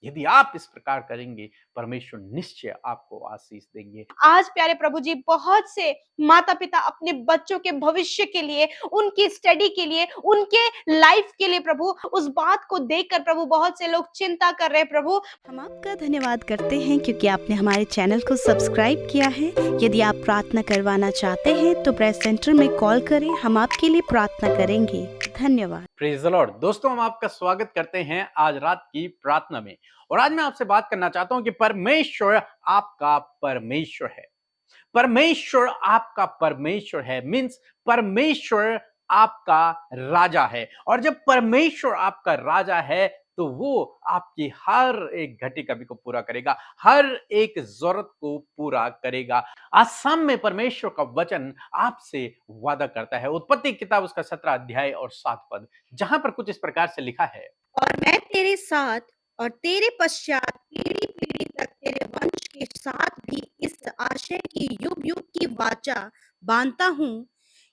यदि आप इस प्रकार करेंगे, परमेश्वर निश्चय आपको आशीष देंगे। आज प्यारे प्रभु जी बहुत से माता-पिता अपने बच्चों के भविष्य के लिए, उनकी स्टडी के लिए, उनके लाइफ के लिए प्रभु उस बात को देखकर प्रभु बहुत से लोग चिंता कर रहे हैं प्रभु। हम आपका धन्यवाद करते हैं क्योंकि आपने हमारे चैनल को सब्सक्राइब किया है। यदि आप प्रार्थना करवाना चाहते हैं तो प्रेस सेंटर में कॉल करें, हम आपके लिए प्रार्थना करेंगे। धन्यवाद। Praise the Lord. दोस्तों, हम आपका स्वागत करते हैं आज रात की प्रार्थना में। और आज मैं आपसे बात करना चाहता हूं कि परमेश्वर आपका परमेश्वर है। परमेश्वर आपका परमेश्वर है मीन्स परमेश्वर आपका राजा है। और जब परमेश्वर आपका राजा है तो वो आपकी हर एक घटी कमी को पूरा करेगा, हर एक जरूरत को पूरा करेगा। आज शाम में परमेश्वर का वचन आपसे वादा करता है। उत्पत्ति किताब उसका 17 अध्याय और 7 पद, जहां पर कुछ इस प्रकार से लिखा है, और मैं तेरे साथ और तेरे पश्चात पीढ़ी पीढ़ी तक तेरे वंश के साथ भी इस आशय की युग युग की वाचा बांधता हूँ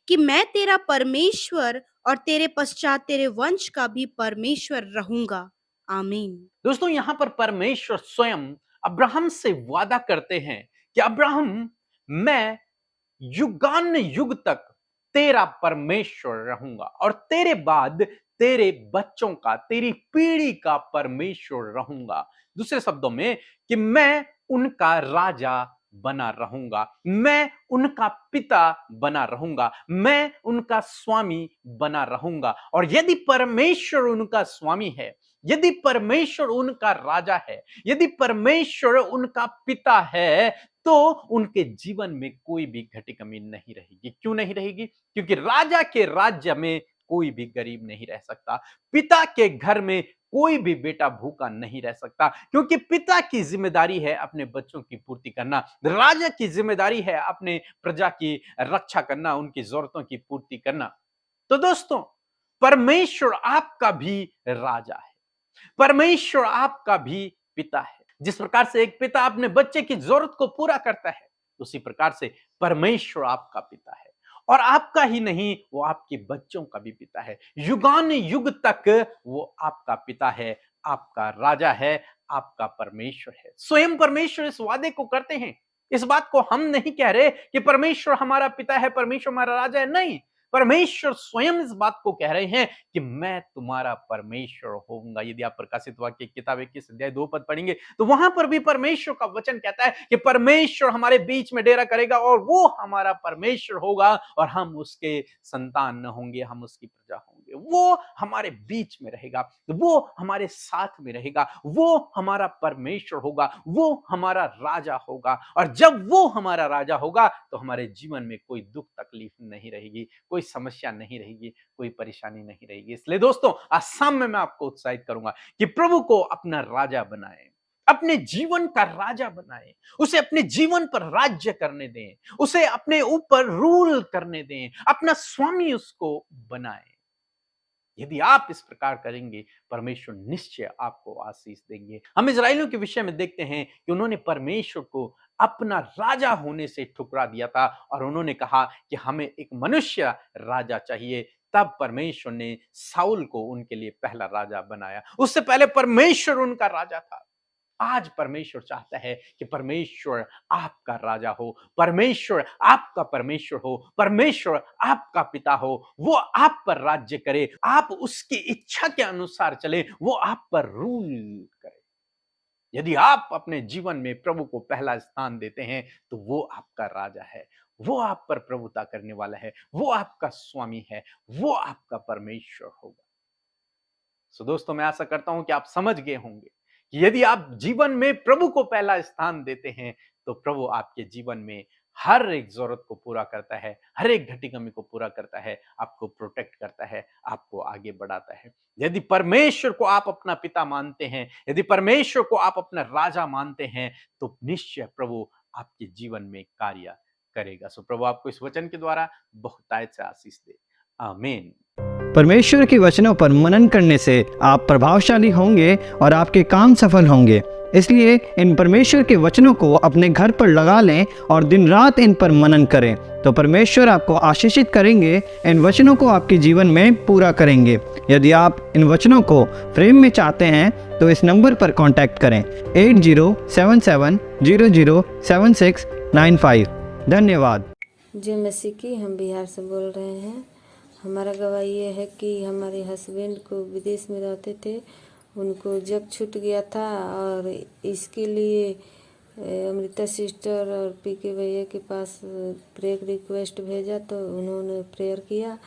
कि मैं तेरा परमेश्वर और तेरे पश्चात तेरे वंश का भी परमेश्वर रहूंगा। आमीन। दोस्तों यहां पर परमेश्वर स्वयं अब्राहम से वादा करते हैं कि अब्राहम, मैं युगान युग तक तेरा परमेश्वर रहूंगा और तेरे बाद तेरे बच्चों का, तेरी पीढ़ी का परमेश्वर रहूंगा। दूसरे शब्दों में कि मैं उनका राजा बना रहूंगा, मैं उनका पिता बना रहूंगा, मैं उनका स्वामी बना रहूंगा। और यदि परमेश्वर उनका स्वामी है, यदि परमेश्वर उनका राजा है, यदि परमेश्वर उनका पिता है, तो उनके जीवन में कोई भी घटी कमी नहीं रहेगी। क्यों नहीं रहेगी? क्योंकि राजा के राज्य में कोई भी गरीब नहीं रह सकता। पिता के घर में कोई भी बेटा भूखा नहीं रह सकता, क्योंकि पिता की जिम्मेदारी है अपने बच्चों की पूर्ति करना, राजा की जिम्मेदारी है अपने प्रजा की रक्षा करना, उनकी जरूरतों की पूर्ति करना। तो दोस्तों, परमेश्वर आपका भी राजा है, परमेश्वर आपका भी पिता है। जिस प्रकार से एक पिता अपने बच्चे की जरूरत को पूरा करता है, उसी प्रकार से परमेश्वर आपका पिता है। और आपका ही नहीं, वो आपके बच्चों का भी पिता है। युगान युग तक वो आपका पिता है, आपका राजा है, आपका परमेश्वर है। स्वयं परमेश्वर इस वादे को करते हैं। इस बात को हम नहीं कह रहे कि परमेश्वर हमारा पिता है, परमेश्वर हमारा राजा है। नहीं, परमेश्वर स्वयं इस बात को कह रहे हैं कि मैं तुम्हारा परमेश्वर होऊंगा। यदि आप प्रकाशित वाक्य की किताब 21 अध्याय 2 पद पढ़ेंगे तो वहां पर भी परमेश्वर का वचन कहता है कि परमेश्वर हमारे बीच में डेरा करेगा और वो हमारा परमेश्वर होगा और हम उसके संतान न होंगे, हम उसकी प्रजा होंगे। वो हमारे बीच में रहेगा, वो हमारे साथ में रहेगा, वो हमारा परमेश्वर होगा, वो हमारा राजा होगा। और जब वो हमारा राजा होगा तो हमारे जीवन में कोई दुख तकलीफ नहीं रहेगी, कोई समस्या नहीं रहेगी, कोई परेशानी नहीं रहेगी। इसलिए दोस्तों, आज शाम में मैं आपको उत्साहित करूंगा कि प्रभु को अपना राजा बनाएं, अपने जीवन का राजा बनाएं, उसे अपने जीवन पर राज्य करने दें, उसे अपने ऊपर रूल करने दें, अपना स्वामी उसको बनाएं। यदि आप इस प्रकार करेंगे, परमेश्वर निश्चय आपको आशीष देंगे। हम इजराइलियों के विषय में देखते हैं कि उन्होंने परमेश्वर को अपना राजा होने से ठुकरा दिया था और उन्होंने कहा कि हमें एक मनुष्य राजा चाहिए। तब परमेश्वर ने साउल को उनके लिए पहला राजा बनाया। उससे पहले परमेश्वर उनका राजा था। आज परमेश्वर चाहता है कि परमेश्वर आपका राजा हो, परमेश्वर आपका परमेश्वर हो, परमेश्वर आपका पिता हो, वो आप पर राज्य करे, आप उसकी इच्छा के अनुसार चले, वो आप पर रूल करे। यदि आप अपने जीवन में प्रभु को पहला स्थान देते हैं तो वो आपका राजा है, वो आप पर प्रभुता करने वाला है, वो आपका स्वामी है, वो आपका परमेश्वर होगा। सो दोस्तों, मैं आशा करता हूं कि आप समझ गए होंगे कि यदि आप जीवन में प्रभु को पहला स्थान देते हैं तो प्रभु आपके जीवन में हर एक जरूरत को पूरा करता है, हर एक घटी कमी को पूरा करता है, आपको प्रोटेक्ट करता है, आपको आगे बढ़ाता है। यदि परमेश्वर को आप अपना पिता मानते हैं, यदि परमेश्वर को आप अपना राजा मानते हैं, तो निश्चय प्रभु आपके जीवन में कार्य करेगा। सो प्रभु आपको इस वचन के द्वारा बहुतायत से आशीष दे। आमीन। परमेश्वर के वचनों पर मनन करने से आप प्रभावशाली होंगे और आपके काम सफल होंगे। इसलिए इन परमेश्वर के वचनों को अपने घर पर लगा लें और दिन रात इन पर मनन करें, तो परमेश्वर आपको आशीषित करेंगे, इन वचनों को आपके जीवन में पूरा करेंगे। यदि आप इन वचनों को फ्रेम में चाहते हैं तो इस नंबर पर कांटेक्ट करें 8077007695। धन्यवाद। जय मसीह की। हम बिहार से बोल रहे हैं। हमारा गवाही ये है कि हमारे हस्बैंड को विदेश में रहते थे, उनको जब छूट गया था और इसके लिए अमृता सिस्टर और पीके भैया के पास प्रेयर रिक्वेस्ट भेजा तो उन्होंने प्रेयर किया।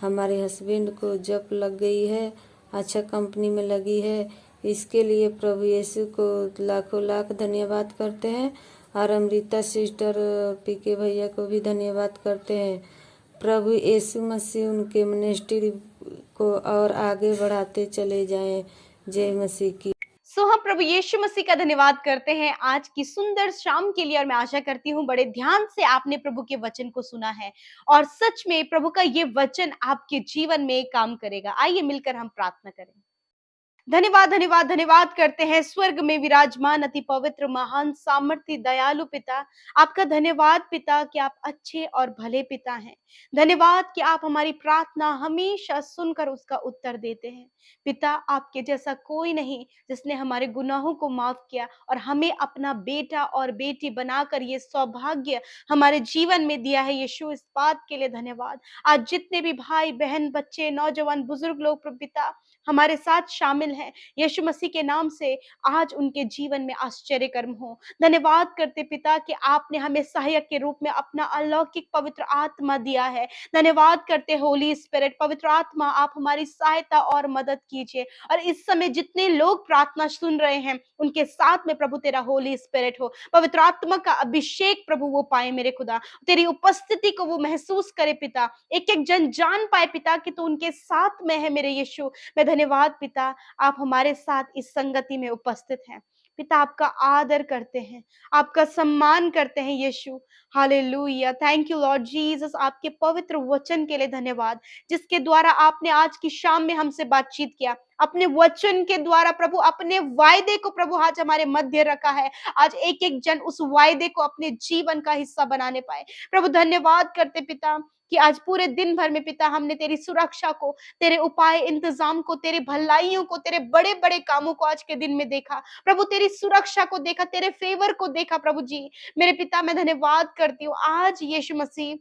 हमारे हस्बैंड को जब लग गई है, अच्छा कंपनी में लगी है, इसके लिए प्रभु यीशु को लाखों लाख धन्यवाद करते हैं और अमृता सिस्टर और पीके भैया को भी धन्यवाद करते हैं। प्रभु यीशु मसीह उनके मिनिस्ट्री को और आगे बढ़ाते चले जाएं। जय मसीह की। सो हम प्रभु यीशु मसीह का धन्यवाद करते हैं आज की सुंदर शाम के लिए, और मैं आशा करती हूँ बड़े ध्यान से आपने प्रभु के वचन को सुना है और सच में प्रभु का ये वचन आपके जीवन में काम करेगा। आइए मिलकर हम प्रार्थना करें। धन्यवाद धन्यवाद धन्यवाद करते हैं स्वर्ग में विराजमान अति पवित्र महान सामर्थ्य दयालु पिता। आपका धन्यवाद पिता कि आप अच्छे और भले पिता हैं। धन्यवाद कि आप हमारी प्रार्थना हमेशा सुनकर उसका उत्तर देते हैं। पिता, आपके जैसा कोई नहीं जिसने हमारे गुनाहों को माफ किया और हमें अपना बेटा और बेटी बनाकर ये सौभाग्य हमारे जीवन में दिया है। यीशु, इस बात के लिए धन्यवाद। आज जितने भी भाई बहन बच्चे नौजवान बुजुर्ग लोग प्रभु पिता हमारे साथ शामिल हैं, यीशु मसीह के नाम से आज उनके जीवन में आश्चर्य कर्म हो। धन्यवाद करते पिता कि आपने हमें सहायक के रूप में अपना अलौकिक पवित्र आत्मा दिया है। धन्यवाद करते होली स्पिरिट, पवित्र आत्मा आप हमारी सहायता और मदद कीजिए। और इस समय जितने लोग प्रार्थना सुन रहे हैं उनके साथ में प्रभु तेरा होली स्पिरिट हो, पवित्र आत्मा का अभिषेक प्रभु वो पाए मेरे खुदा, तेरी उपस्थिति को वो महसूस करे पिता। एक एक जन जान पाए पिता कि तू उनके साथ में है मेरे यीशु। मैं धन्यवाद पिता, आप हमारे साथ इस संगति में उपस्थित हैं पिता। आपका आदर करते हैं, आपका सम्मान करते हैं यीशु। Hallelujah, thank you Lord Jesus. आपके पवित्र वचन के लिए धन्यवाद, जिसके द्वारा आपने आज की शाम में हमसे बातचीत किया। अपने वचन के द्वारा प्रभु अपने वायदे को प्रभु आज हमारे मध्य रखा है। आज एक एक जन उस वायदे को अपने जीवन का हिस्सा बनाने पाए। प्रभु धन्यवाद करते पिता कि आज पूरे दिन भर में पिता हमने तेरी सुरक्षा को, तेरे उपाय इंतजाम को, तेरे भलाइयों को, तेरे बड़े बड़े कामों को आज के दिन में देखा प्रभु, तेरी सुरक्षा को देखा, तेरे फेवर को देखा प्रभु जी। मेरे पिता मैं धन्यवाद करती हूँ आज यीशु मसीह।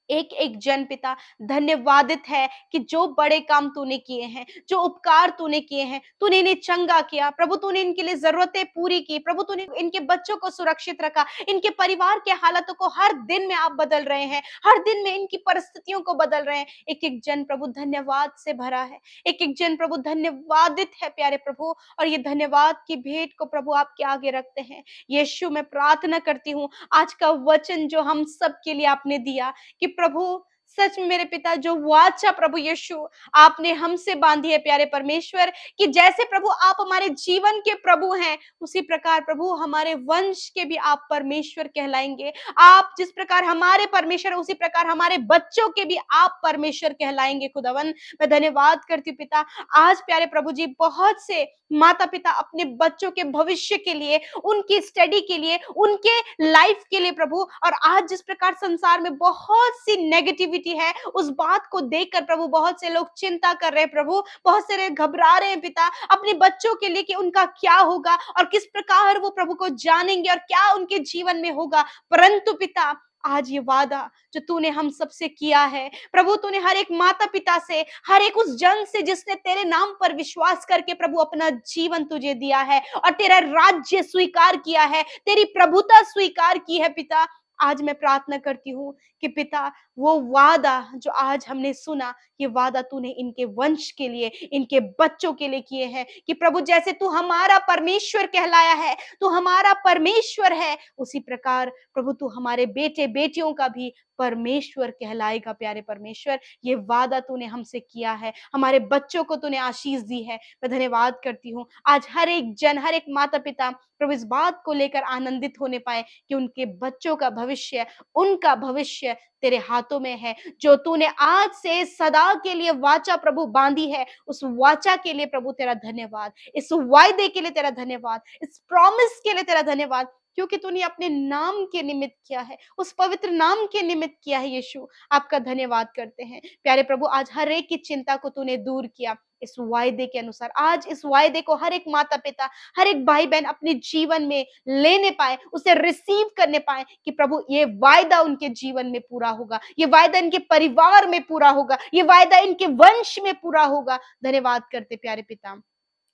एक एक जन पिता धन्यवादित है कि जो बड़े काम तूने किए हैं, जो उपकार तूने किए हैं, तूने इन्हें चंगा किया प्रभु, तूने इनके लिए जरूरतें पूरी की प्रभु, तूने इनके बच्चों को सुरक्षित रखा, इनके परिवार के हालातों को हर दिन में आप बदल रहे हैं, हर दिन में इनकी परिस्थितियों को बदल रहे हैं। एक एक जन प्रभु धन्यवाद से भरा है, एक एक जन प्रभु धन्यवादित है प्यारे प्रभु। और ये धन्यवाद की भेंट को प्रभु आपके आगे रखते हैं यीशु। मैं प्रार्थना करती हूँ आज का वचन जो हम सब के लिए आपने दिया कि प्रभु सच में मेरे पिता जो वाचा प्रभु यीशु आपने हमसे बांधी है प्यारे परमेश्वर, कि जैसे प्रभु आप हमारे जीवन के प्रभु हैं उसी प्रकार प्रभु हमारे वंश के भी आप परमेश्वर कहलाएंगे। आप जिस प्रकार हमारे परमेश्वर उसी प्रकार हमारे बच्चों के भी आप परमेश्वर कहलाएंगे खुदावन। मैं धन्यवाद करती हूँ पिता आज प्यारे प्रभु जी, बहुत से माता पिता अपने बच्चों के भविष्य के लिए, उनकी स्टडी के लिए, उनके लाइफ के लिए प्रभु, और आज जिस प्रकार संसार में बहुत सी नेगेटिविटी है उस बात को देखकर प्रभु बहुत से लोग चिंता कर रहे हैं प्रभु, बहुत से लोग घबरा रहे हैं पिता अपने बच्चों के लिए कि उनका क्या होगा और किस प्रकार वो प्रभु को जानेंगे और क्या उनके जीवन में होगा। परंतु पिता आज ये वादा जो तूने हम सबसे किया है प्रभु, तूने हर एक माता पिता से, हर एक उस जन से जिसने तेरे नाम पर विश्वास करके प्रभु अपना जीवन तुझे दिया है और तेरा राज्य स्वीकार किया है, तेरी प्रभुता स्वीकार की है पिता। आज मैं प्रार्थना करती हूँ कि पिता वो वादा जो आज हमने सुना, ये वादा तूने इनके वंश के लिए, इनके बच्चों के लिए किए हैं कि प्रभु जैसे तू हमारा परमेश्वर कहलाया है, तू हमारा परमेश्वर है, उसी प्रकार प्रभु तू हमारे बेटे बेटियों का भी परमेश्वर कहलाएगा। प्यारे परमेश्वर, ये वादा तूने हमसे किया है, हमारे बच्चों को तूने आशीष दी है। मैं धन्यवाद करती हूँ आज हर एक जन, हर एक माता पिता प्रभु इस बात को लेकर आनंदित होने पाए कि उनके बच्चों का भविष्य, उनका भविष्य तेरे हाथों में है। जो तूने आज से सदा के लिए वाचा प्रभु बांधी है, उस वाचा के लिए प्रभु तेरा धन्यवाद, इस वायदे के लिए तेरा धन्यवाद, इस प्रॉमिस के लिए तेरा धन्यवाद, क्योंकि तूने अपने नाम के निमित्त किया है, उस पवित्र नाम के निमित्त किया है। यीशु, आपका धन्यवाद करते हैं। प्यारे प्रभु, आज हर एक की चिंता को तूने दूर किया इस वायदे के अनुसार। आज इस वायदे को हर एक माता पिता, हर एक भाई बहन अपने जीवन में लेने पाए, उसे रिसीव करने पाए कि प्रभु ये वायदा उनके जीवन में पूरा होगा, ये वायदा इनके परिवार में पूरा होगा, ये वायदा इनके वंश में पूरा होगा। धन्यवाद करते प्यारे पिता।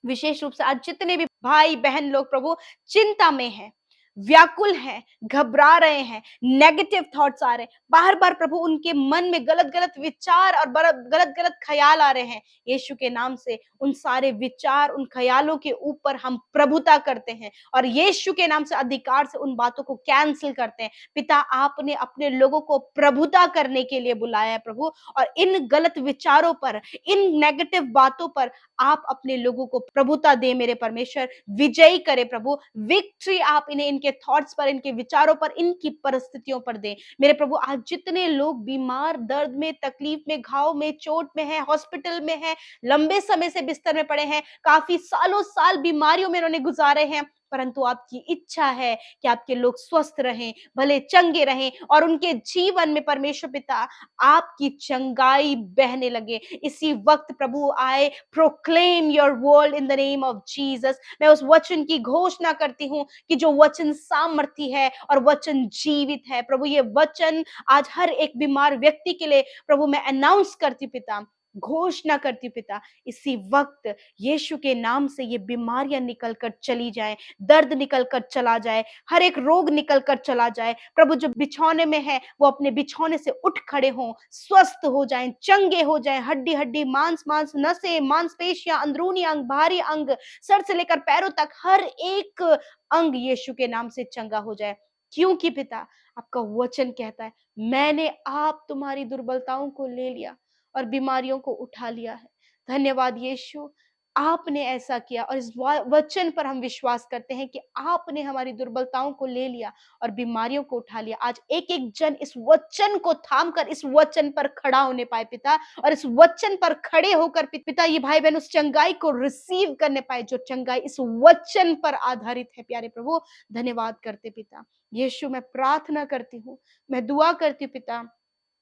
विशेष रूप से आज जितने भी भाई बहन लोग प्रभु चिंता में हैं, व्याकुल हैं, घबरा रहे हैं, नेगेटिव थॉट्स आ रहे हैं, बार बार प्रभु उनके मन में गलत गलत विचार और गलत गलत ख्याल आ रहे हैं, यीशु के नाम से उन सारे विचार, उन ख्यालों के ऊपर हम प्रभुता करते हैं और यीशु के नाम से अधिकार से उन बातों को कैंसिल करते हैं। पिता, आपने अपने लोगों को प्रभुता करने के लिए बुलाया है प्रभु, और इन गलत विचारों पर, इन नेगेटिव बातों पर आप अपने लोगों को प्रभुता दे मेरे परमेश्वर, विजयी करे प्रभु, विक्ट्री आप इन्हें, इनके थॉट्स पर, इनके विचारों पर, इनकी परिस्थितियों पर दे मेरे प्रभु। आज जितने लोग बीमार, दर्द में, तकलीफ में, घाव में, चोट में है, हॉस्पिटल में है, लंबे समय से बिस्तर में पड़े हैं, काफी सालों साल बीमारियों में इन्होंने गुजारे हैं, परंतु आपकी इच्छा है कि आपके लोग स्वस्थ रहें, भले चंगे रहें और उनके जीवन में परमेश्वर पिता आपकी चंगाई बहने लगे। इसी वक्त प्रभु आए, proclaim your word in the name of Jesus. मैं उस वचन की घोषणा करती हूँ कि जो वचन सामर्थी है और वचन जीवित है प्रभु, ये वचन आज हर एक बीमार व्यक्ति के लिए प्रभु मैं अनाउंस करती पिता, घोषणा करती पिता, इसी वक्त यीशु के नाम से ये बीमारियां निकल कर चली जाए, दर्द निकल कर चला जाए, हर एक रोग निकल कर चला जाए प्रभु। जो बिछौने में है वो अपने बिछौने से उठ खड़े हों, स्वस्थ हो जाएं, चंगे हो जाएं, हड्डी हड्डी, मांस मांस, नसें, मांसपेशियां, अंदरूनी अंग, बाहरी अंग, सर से लेकर पैरों तक हर एक अंग यीशु के नाम से चंगा हो जाए। क्योंकि पिता आपका वचन कहता है, मैंने आप तुम्हारी दुर्बलताओं को ले लिया और बीमारियों को उठा लिया है। धन्यवाद यीशु, आपने ऐसा किया और इस वचन पर हम विश्वास करते हैं कि आपने हमारी दुर्बलताओं को ले लिया और बीमारियों को उठा लिया। आज एक एक जन इस वचन को थाम कर इस वचन पर खड़ा होने पाए पिता, और इस वचन पर खड़े होकर पिता ये भाई बहन उस चंगाई को रिसीव करने पाए जो चंगाई इस वचन पर आधारित है। प्यारे प्रभु, धन्यवाद करते पिता। यीशु, मैं प्रार्थना करती हूँ, मैं दुआ करती हूँ पिता,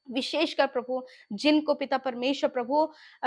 विशेषकर प्रभु जिनको पिता परमेश्वर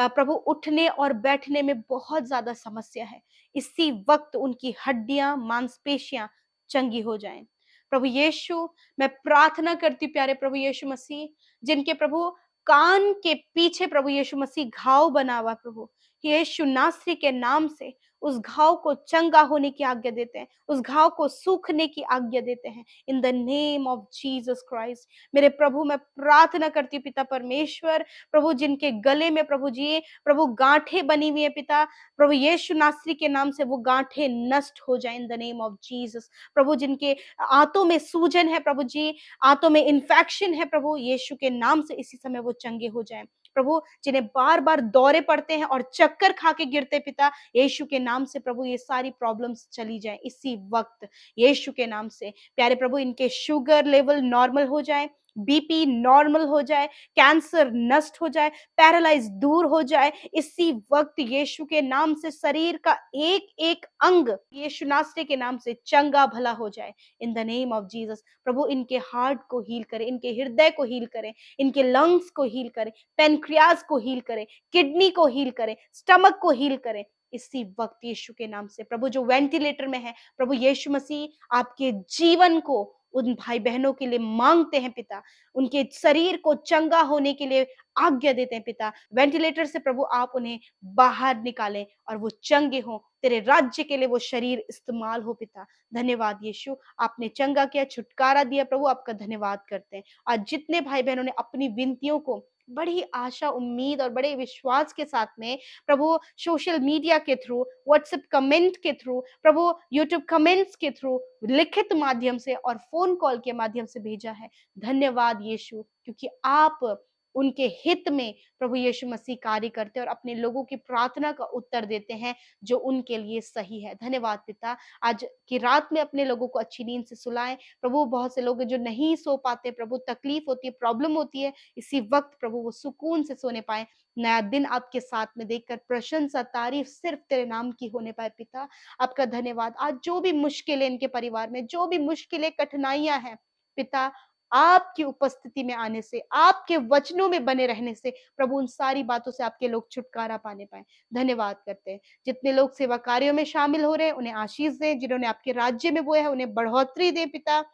प्रभु उठने और बैठने में बहुत ज्यादा समस्या है, इसी वक्त उनकी हड्डियां, मांसपेशियां चंगी हो जाएं प्रभु यीशु। मैं प्रार्थना करती प्यारे प्रभु यीशु मसीह, जिनके प्रभु कान के पीछे प्रभु यीशु मसीह घाव बना हुआ प्रभु यीशु नासरी के नाम से उस घाव को चंगा होने की आज्ञा देते हैं, उस घाव को सूखने की आज्ञा देते हैं इन the name of Jesus Christ. मेरे प्रभु मैं प्रार्थना करती हूँ पिता परमेश्वर, प्रभु जिनके गले में प्रभु जी प्रभु गांठें बनी हुई है पिता, प्रभु यीशु नासरी के नाम से वो गांठें नष्ट हो जाए in the name of Jesus. प्रभु जिनके आंतों में सूजन है प्रभु जी, आंतों में इन्फेक्शन है प्रभु यीशु के नाम से इसी समय वो चंगे हो जाएं प्रभु। जिन्हें बार बार दौरे पड़ते हैं और चक्कर खा के गिरते पिता, यीशु के नाम से प्रभु ये सारी प्रॉब्लम्स चली जाए इसी वक्त यीशु के नाम से। प्यारे प्रभु इनके शुगर लेवल नॉर्मल हो जाए, बीपी नॉर्मल हो जाए, कैंसर नष्ट हो जाए, पैरालाइज दूर हो जाए इसी वक्त यीशु के नाम से। शरीर का एक एक अंग यीशु नासरी के नाम से चंगा भला हो जाए in the name of Jesus. प्रभु इनके हार्ट को हील करे, इनके हृदय को हील करे, इनके लंग्स को हील करे, पेनक्रियाज को हील करे, किडनी को हील करे, स्टमक को हील करे इसी वक्त यीशु के नाम से। प्रभु जो वेंटिलेटर में है प्रभु यीशु मसीह आपके जीवन को उन भाई बहनों के लिए मांगते हैं पिता, उनके शरीर को चंगा होने के लिए आज्ञा देते हैं पिता। वेंटिलेटर से प्रभु आप उन्हें बाहर निकालें और वो चंगे हों, तेरे राज्य के लिए वो शरीर इस्तेमाल हो पिता। धन्यवाद यीशु, आपने चंगा किया, छुटकारा दिया प्रभु, आपका धन्यवाद करते हैं। आज जितने भाई बहनों ने अपनी विनतियों को बड़ी आशा, उम्मीद और बड़े विश्वास के साथ में प्रभु सोशल मीडिया के थ्रू, व्हाट्सएप कमेंट के थ्रू, प्रभु यूट्यूब कमेंट्स के थ्रू, लिखित माध्यम से और फोन कॉल के माध्यम से भेजा है, धन्यवाद यीशु, क्योंकि आप उनके हित में प्रभु यीशु मसीह कार्य करते हैं और अपने लोगों की प्रार्थना का उत्तर देते हैं जो उनके लिए सही है। धन्यवाद पिता, आज की रात में अपने लोगों को अच्छी नींद से सुलाएं प्रभु। बहुत से लोग हैं जो नहीं सो पाते प्रभु, तकलीफ होती है, प्रॉब्लम होती है, इसी वक्त प्रभु वो सुकून से सोने पाए, नया दिन आपके साथ में देखकर प्रशंसा तारीफ सिर्फ तेरे नाम की होने पाए। पिता आपका धन्यवाद। आज जो भी मुश्किलें इनके परिवार में, जो भी मुश्किलें कठिनाइयां हैं पिता, आपकी उपस्थिति में आने से, आपके वचनों में बने रहने से प्रभु उन सारी बातों से आपके लोग छुटकारा पाने पाए। धन्यवाद करते हैं। जितने लोग सेवा कार्यों में शामिल हो रहे हैं उन्हें आशीष दें, जिन्होंने आपके राज्य में बोया है उन्हें बढ़ोतरी दे पिता,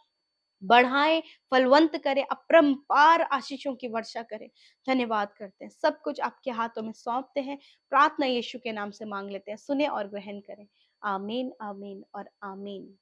बढ़ाएं, फलवंत करें, अपरंपार आशीषों की वर्षा करें। धन्यवाद करते हैं, सब कुछ आपके हाथों में सौंपते हैं। प्रार्थना यीशु के नाम से मांग लेते हैं, सुने और ग्रहण करें। आमीन, आमीन और आमीन।